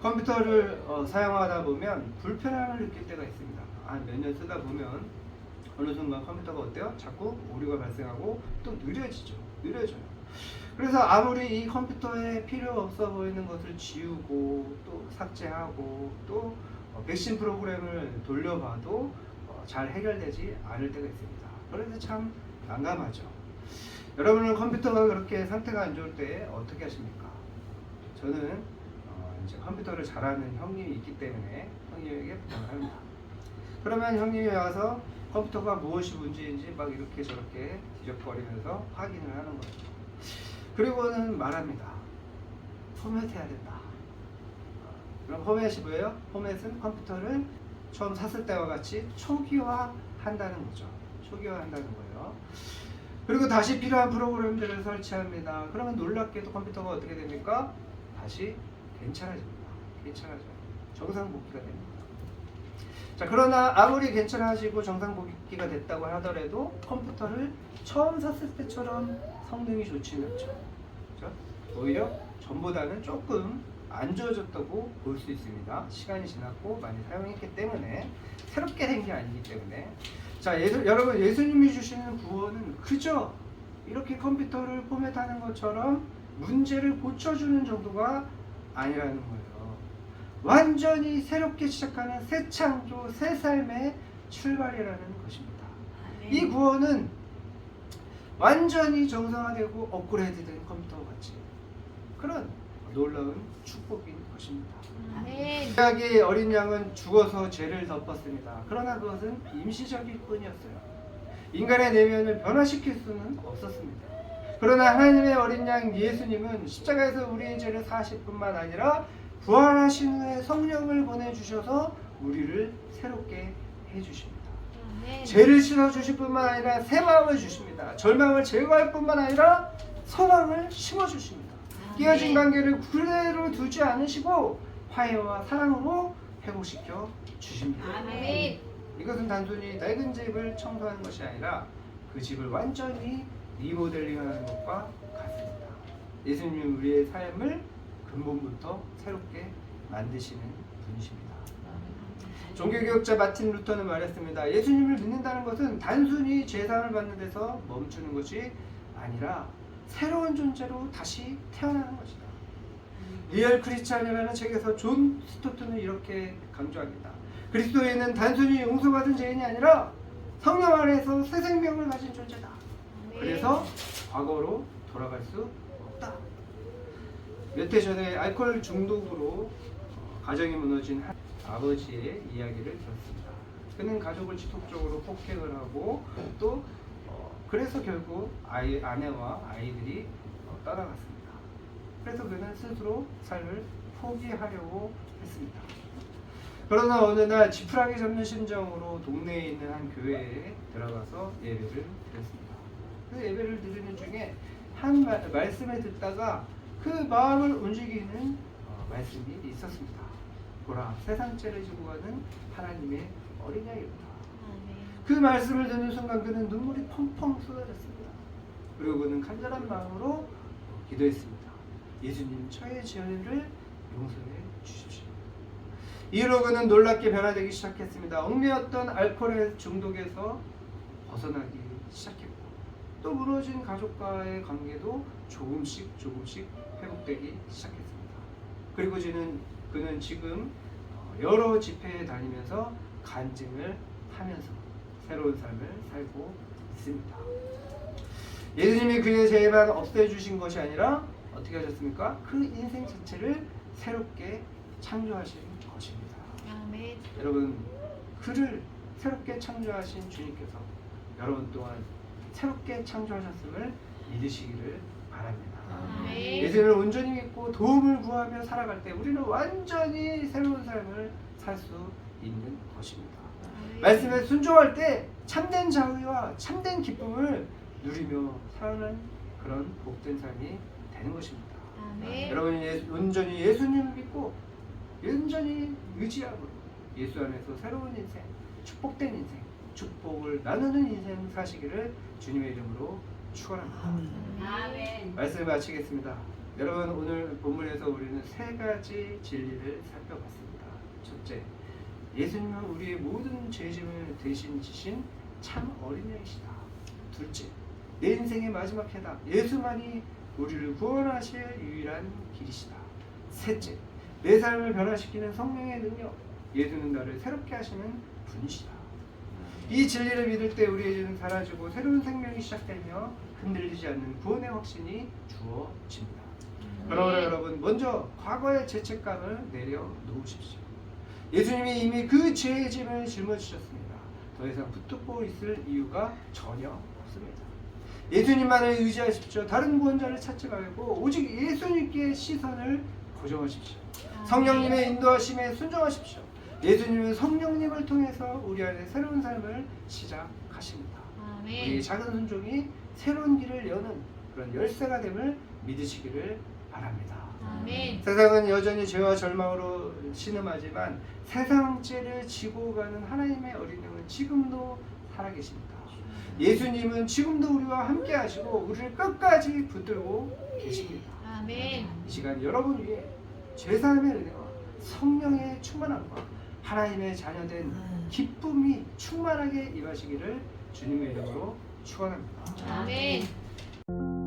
컴퓨터를 사용하다 보면 불편함을 느낄 때가 있습니다. 몇 년 쓰다 보면 어느 순간 컴퓨터가 어때요? 자꾸 오류가 발생하고 또 느려져요. 그래서 아무리 이 컴퓨터에 필요 없어 보이는 것을 지우고 또 삭제하고 또 백신 프로그램을 돌려봐도 잘 해결되지 않을 때가 있습니다. 그래서 참 난감하죠. 여러분은 컴퓨터가 그렇게 상태가 안 좋을 때 어떻게 하십니까? 저는 이제 컴퓨터를 잘하는 형님이 있기 때문에 형님에게 부탁을 합니다. 그러면 형님이 와서 컴퓨터가 무엇이 문제인지 막 이렇게 저렇게 뒤적거리면서 확인을 하는 거죠. 그리고는 말합니다. 포맷해야 된다. 그럼 포맷이 뭐예요? 포맷은 컴퓨터를 처음 샀을 때와 같이 초기화한다는 거죠. 초기화한다는 거예요. 그리고 다시 필요한 프로그램들을 설치합니다. 그러면 놀랍게도 컴퓨터가 어떻게 됩니까? 다시 괜찮아집니다. 정상 복귀가 됩니다. 자, 그러나 아무리 괜찮아지고 정상 복귀가 됐다고 하더라도 컴퓨터를 처음 샀을 때처럼 성능이 좋지는 않죠. 그렇죠? 오히려 전보다는 조금 안 좋아졌다고 볼 수 있습니다. 시간이 지났고 많이 사용했기 때문에, 새롭게 된 게 아니기 때문에. 자, 여러분, 예수님이 주시는 구원은 그저 이렇게 컴퓨터를 포맷하는 것처럼 문제를 고쳐주는 정도가 아니라는 거예요. 완전히 새롭게 시작하는 새 창조, 새 삶의 출발이라는 것입니다. 이 구원은 완전히 정상화되고 업그레이드된 컴퓨터와 같이 그런 놀라운 축복인 것입니다. 구약의 어린 양은 죽어서 죄를 덮었습니다. 그러나 그것은 임시적일 뿐이었어요. 인간의 내면을 변화시킬 수는 없었습니다. 그러나 하나님의 어린 양 예수님은 십자가에서 우리의 죄를 사실 뿐만 아니라 부활하신 후에 성령을 보내주셔서 우리를 새롭게 해주십니다. 죄를 씻어주실 뿐만 아니라 새 마음을 주십니다. 절망을 제거할 뿐만 아니라 소망을 심어주십니다. 깨어진 관계를 그대로 두지 않으시고 화해와 사랑으로 회복시켜 주십니다. 아멘. 이것은 단순히 낡은 집을 청소하는 것이 아니라 그 집을 완전히 리모델링하는 것과 같습니다. 예수님은 우리의 삶을 근본부터 새롭게 만드시는 분이십니다. 종교개혁자 마틴 루터는 말했습니다. 예수님을 믿는다는 것은 단순히 죄사함을 받는 데서 멈추는 것이 아니라 새로운 존재로 다시 태어나는 것이다. 리얼 크리스찬이라는 책에서 존 스토트는 이렇게 강조합니다. 그리스도인은 단순히 용서받은 죄인이 아니라 성령 안에서 새 생명을 가진 존재다. 그래서 과거로 돌아갈 수 없다. 몇 해 전에 알코올 중독으로 가정이 무너진 한 아버지의 이야기를 들었습니다. 그는 가족을 지속적으로 폭행을 하고 또 그래서 결국 아내와 아이들이 떠나갔습니다. 그래서 그는 스스로 삶을 포기하려고 했습니다. 그러나 어느 날 지푸라기 잡는 심정으로 동네에 있는 한 교회에 들어가서 예배를 드렸습니다. 그 예배를 드리는 중에 한 말씀을 듣다가 그 마음을 움직이는 말씀이 있었습니다. 보라, 세상 죄를 지고 가는 하나님의 어린 양이로다. 그 말씀을 듣는 순간 그는 눈물이 펑펑 쏟아졌습니다. 그리고 그는 간절한 마음으로 기도했습니다. 예수님, 저의 죄를 용서해 주십시오. 이후로 그는 놀랍게 변화되기 시작했습니다. 얽매였던 알코올 중독에서 벗어나기 시작했고 또 무너진 가족과의 관계도 조금씩 회복되기 시작했습니다. 그리고 그는 지금 여러 집회에 다니면서 간증을 하면서 새로운 삶을 살고 있습니다. 예수님이 그의 죄만 없애주신 것이 아니라 어떻게 하셨습니까? 그 인생 자체를 새롭게 창조하신 것입니다. 아멘. 여러분, 그를 새롭게 창조하신 주님께서 여러분 또한 새롭게 창조하셨음을 믿으시기를 바랍니다. 아멘. 예수님을 온전히 믿고 도움을 구하며 살아갈 때 우리는 완전히 새로운 삶을 살 수 있는 것입니다. 말씀에 순종할 때 참된 자유와 참된 기쁨을 누리며 사는 그런 복된 삶이 되는 것입니다. 아멘. 여러분이 온전히 예수님을 믿고 온전히 의지함으로 예수 안에서 새로운 인생, 축복된 인생, 축복을 나누는 인생 사시기를 주님의 이름으로 축원합니다. 아멘. 말씀을 마치겠습니다. 여러분 오늘 본문에서 우리는 세 가지 진리를 살펴봤습니다. 첫째, 예수님은 우리의 모든 죄짐을 대신 지신 참 어린양이시다. 둘째, 내 인생의 마지막 해답, 예수만이 우리를 구원하실 유일한 길이시다. 셋째, 내 삶을 변화시키는 성령의 능력, 예수는 나를 새롭게 하시는 분이시다. 이 진리를 믿을 때 우리의 죄는 사라지고 새로운 생명이 시작되며 흔들리지 않는 구원의 확신이 주어집니다. 그러나 여러분, 먼저 과거의 죄책감을 내려놓으십시오. 예수님이 이미 그 죄의 짐을 짊어지셨습니다. 더 이상 붙들고 있을 이유가 전혀 없습니다. 예수님만을 의지하십시오. 다른 구원자를 찾지 말고 오직 예수님께 시선을 고정하십시오. 성령님의 인도하심에 순종하십시오. 예수님은 성령님을 통해서 우리 안에 새로운 삶을 시작하십니다. 우리의 작은 순종이 새로운 길을 여는 그런 열쇠가 됨을 믿으시기를 바랍니다. 아멘. 세상은 여전히 죄와 절망으로 신음하지만 세상 죄를 지고 가는 하나님의 어린 양은 지금도 살아계십니다. 예수님은 지금도 우리와 함께 하시고 우리를 끝까지 붙들고 계십니다. 아멘. 이 시간 여러분 위해 죄사함의 은혜와 성령의 충만함과 하나님의 자녀된 기쁨이 충만하게 임하시기를 주님의 이름으로 축원합니다. 아멘.